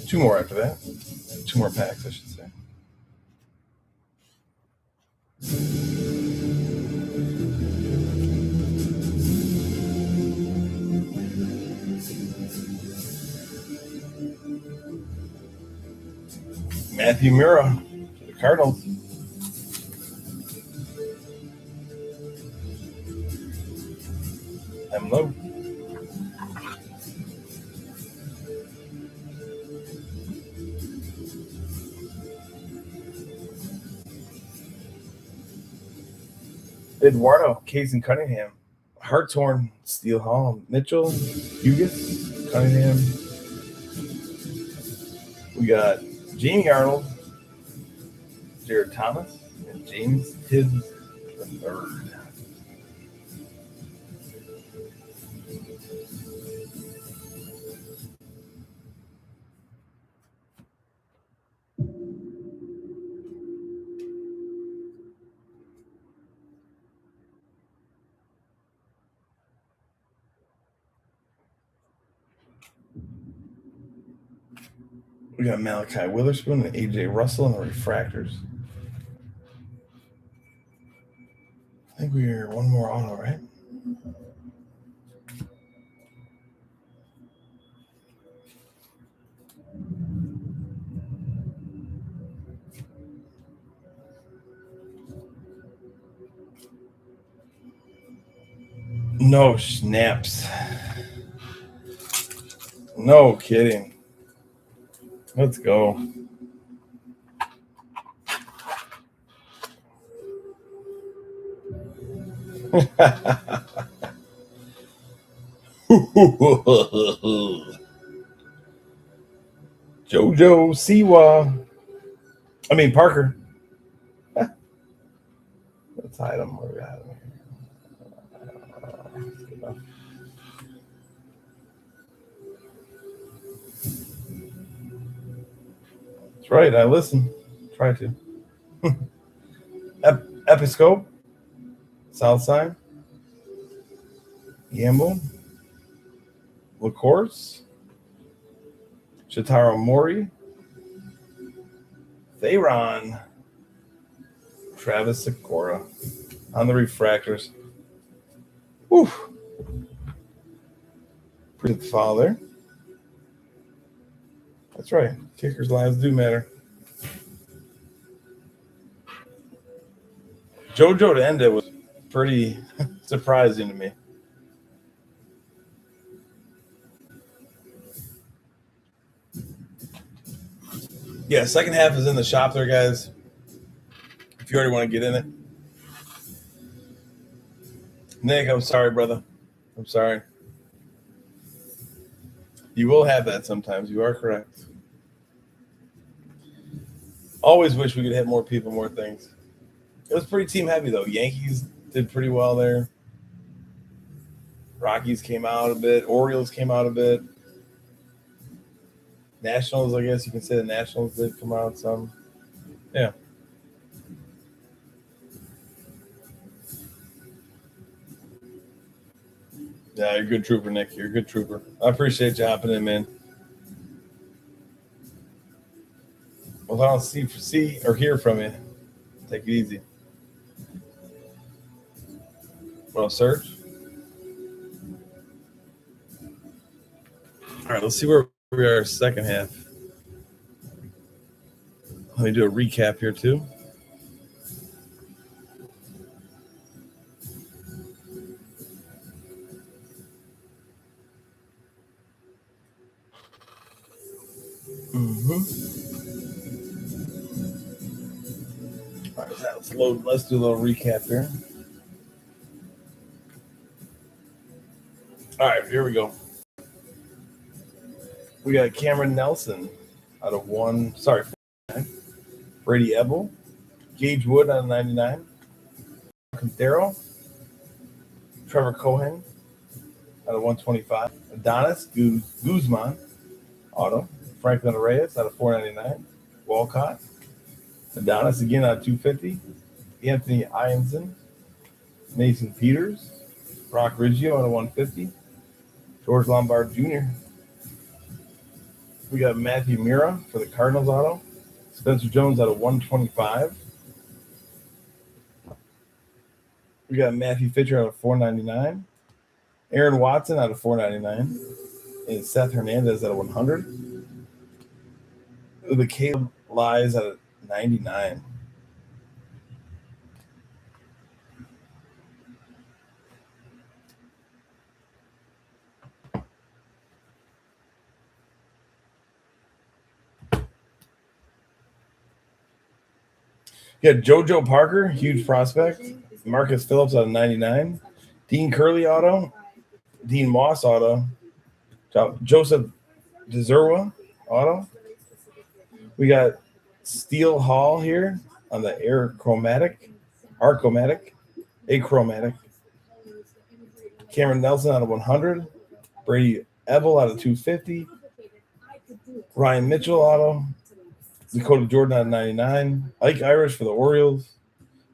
Two more after that. Two more packs, I should say. Matthew Mura to the Cardinals. Low. Eduardo, Casey Cunningham, Hartshorn, Steel Hall, Mitchell, Hughes, Cunningham. We got Jamie Arnold, Jared Thomas, and James Tibbs III. We got Malachi Witherspoon and AJ Russell in the refractors. I think we're one more auto, right? No snaps. No kidding. Let's go. Jojo Siwa. Parker. Let's hide him. Where we at him here? That's right. I listen. Try to. Episcope. South Side. Gamble, LaCourse, Shitaro Mori, Theron, Travis Sikora on the refractors. Whew. Pretty father. That's right. Kickers' lives do matter. JoJo to end it was pretty surprising to me. Yeah, second half is in the shop there, guys. If you already want to get in it. Nick, I'm sorry, brother. I'm sorry. You will have that sometimes. You are correct. Always wish we could hit more people, more things. It was pretty team heavy, though. Yankees did pretty well there. Rockies came out a bit. Orioles came out a bit. Nationals, I guess you can say the Nationals did come out some. Yeah. Yeah, you're a good trooper, Nick. You're a good trooper. I appreciate you hopping in, man. Well, I don't see or hear from you. Take it easy. Want to search? All right, let's see where we are second half. Let me do a recap here, too. All right, let's load. Let's do a little recap here. All right, here we go. We got Cameron Nelson out of 49. Brady Ebel. Gage Wood out of 99. Quintero. Trevor Cohen out of 125. Adonis Guzman auto. Franklin Reyes out of 499. Walcott. Adonis again out of 250. Anthony Ianson. Mason Peters. Brock Riggio out of 150. George Lombard Jr. We got Matthew Mira for the Cardinals auto. Spencer Jones out of 125. We got Matthew Fitcher out of 499. Aaron Watson out of 499. And Seth Hernandez out of 100. The Caleb Lies out of 99. You got JoJo Parker, huge prospect. Marcus Phillips out of 99. Dean Curley auto. Dean Moss auto. Joseph DeZerwa auto. We got Steel Hall here on the Achromatic. Cameron Nelson out of 100. Brady Ebel out of 250. Ryan Mitchell auto. Dakota Jordan out of 99. Ike Irish for the Orioles.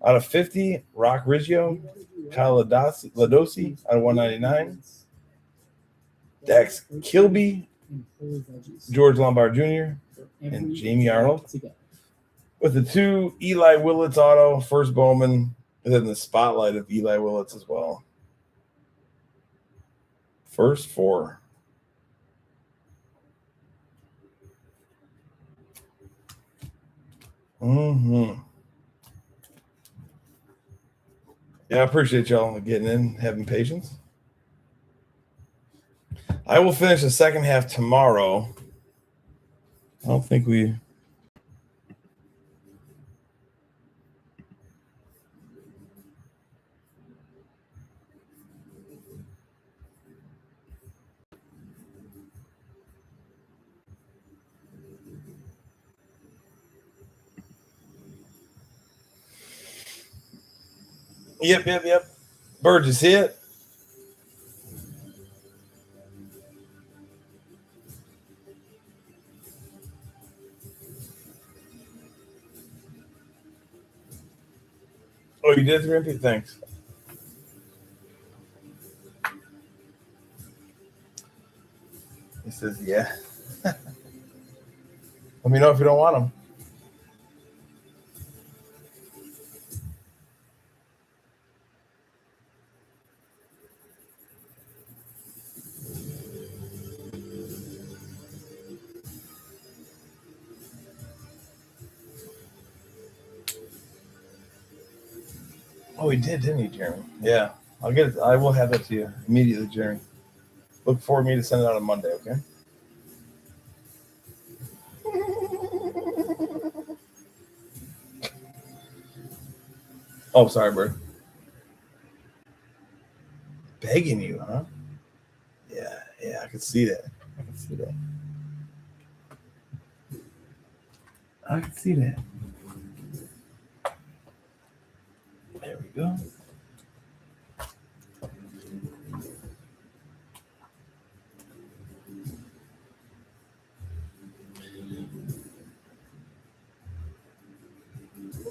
Out of 50, Rock Riggio. Kyle Ladosi out of 199. Dax Kilby. George Lombard Jr. and Jamie Arnold. With the 2 Eli Willits auto, first Bowman, and then the spotlight of Eli Willits as well. First 4. Yeah, I appreciate y'all getting in, having patience. I will finish the second half tomorrow. I don't think we... Yep. Bird, you see it? Oh, you did 3 MP? Thanks. He says, yeah. Let me know if you don't want them. Oh, he did, didn't he, Jeremy? Yeah. I'll get it. I will have it to you immediately, Jeremy. Look for me to send it out on Monday, okay? Oh, sorry, bird. Begging you, huh? Yeah, I can see that. I can see that. I can see that. There we go.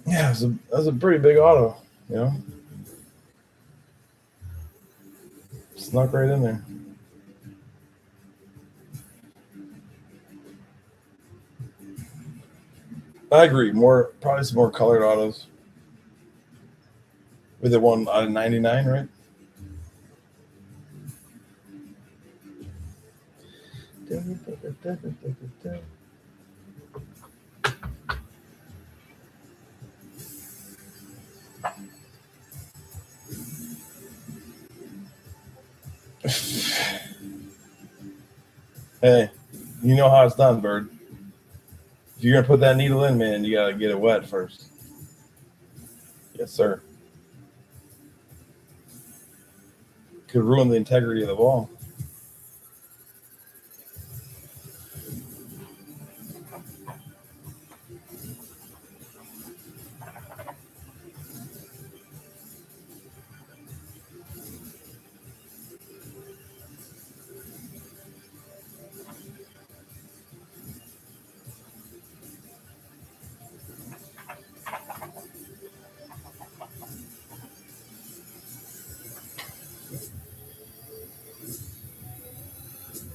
Yeah, that was a pretty big auto, you know? Snuck right in there. I agree. Probably some more colored autos. With the one out of 99, right? Hey, you know how it's done, Bird. If you're gonna put that needle in, man, you gotta get it wet first. Yes, sir. Could ruin the integrity of the ball.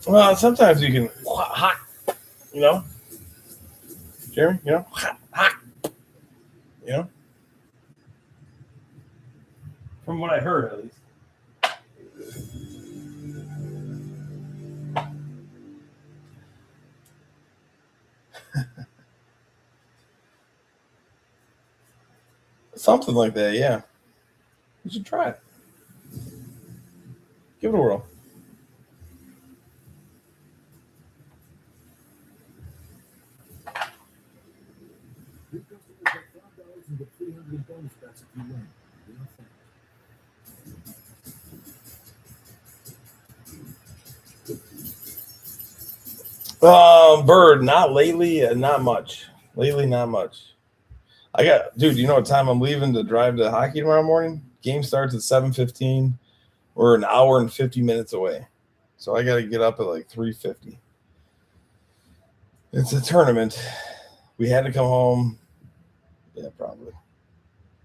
Well, sometimes you can hot, you know, Jeremy, you know, hot, you know. From what I heard, at least. Something like that, yeah. You should try it. Give it a whirl. Your customers get $5 and get 300 in bonus bets if you win. Real fun. Bird, not lately, not much. Lately, not much. Dude, you know what time I'm leaving to drive to hockey tomorrow morning? Game starts at 7:15. We're an hour and 50 minutes away. So I got to get up at like 3:50. It's a tournament. We had to come home. Yeah, probably.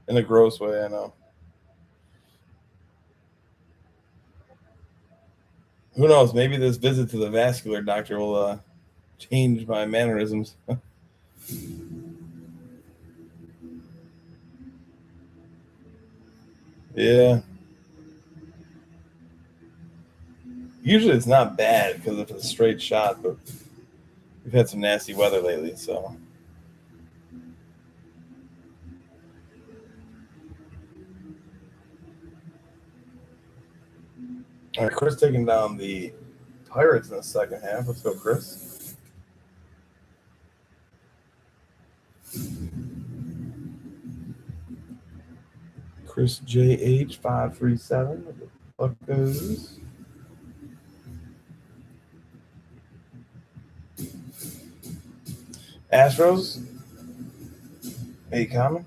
In a gross way, I know. Who knows? Maybe this visit to the vascular doctor will change my mannerisms. Yeah. Usually it's not bad because it's a straight shot, but we've had some nasty weather lately, so. All right, Chris taking down the Pirates in the second half. Let's go, Chris. Chris JH537 with the Buckos. Astros. A common.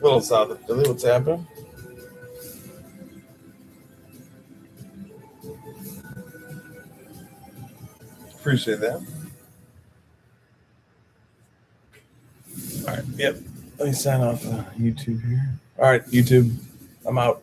little south of Philly. What's happening? Appreciate that. All right. Yep. Let me sign off YouTube here. All right, YouTube. I'm out.